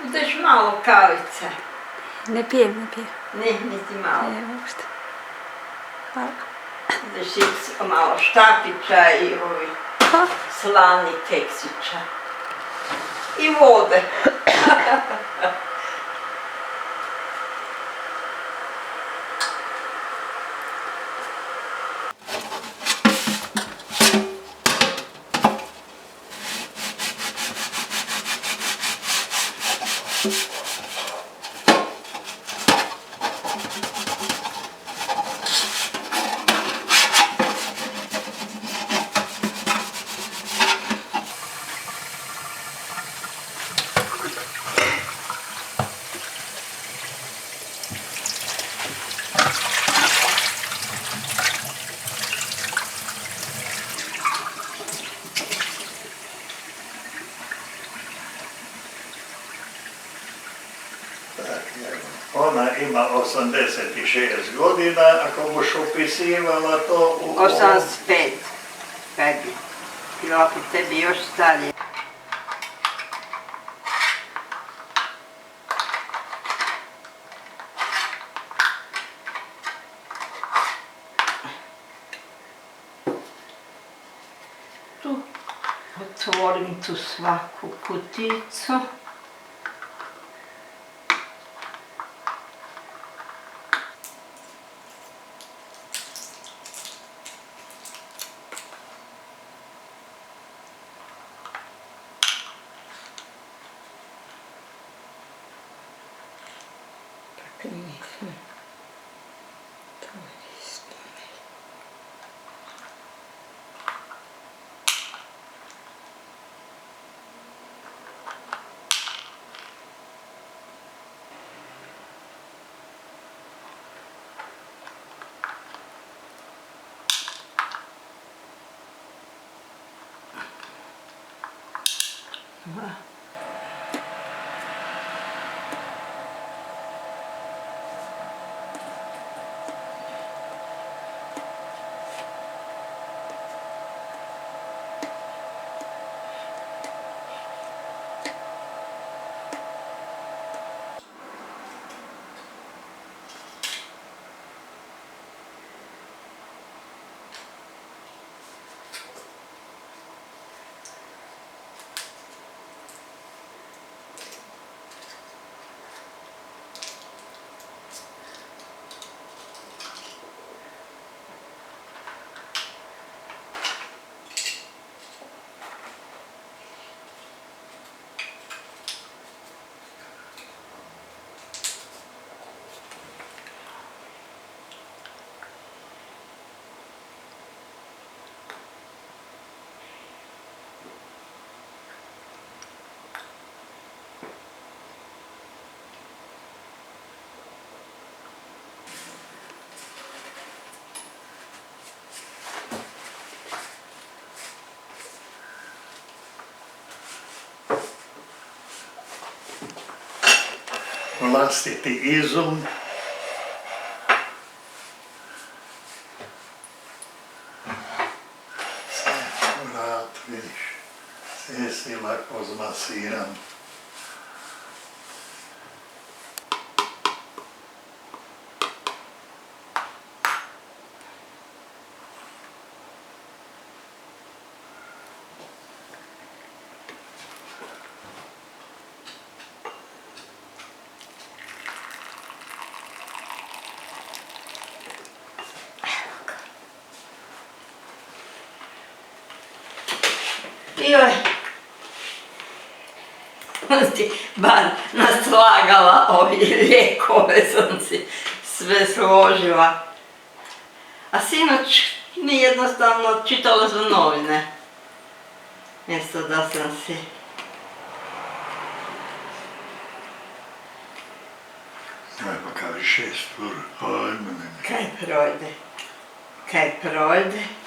Budeš malo kavice. Ne pijem. Ne, niti malo. Ne, uopšte. Hvala. Budeš malo štapića i ovih slani keksića. I vode. Ona ima 86 godina, ako boš upisivala to u... 85. Kaj bi? Bilo ako tebi još starije. Tu otvorim tu svaku kuticu. Nisam. To isto. vlastiti izum. Vrat, vidiš, sve si lako zmasiram. Joj, ti bar naslagala ovi lijekove, sam si sve složila. A sinoć mi jednostavno čitala za novine, mjesto da sam si... Aj pa kaži 6 ur, ajme. Kaj projde?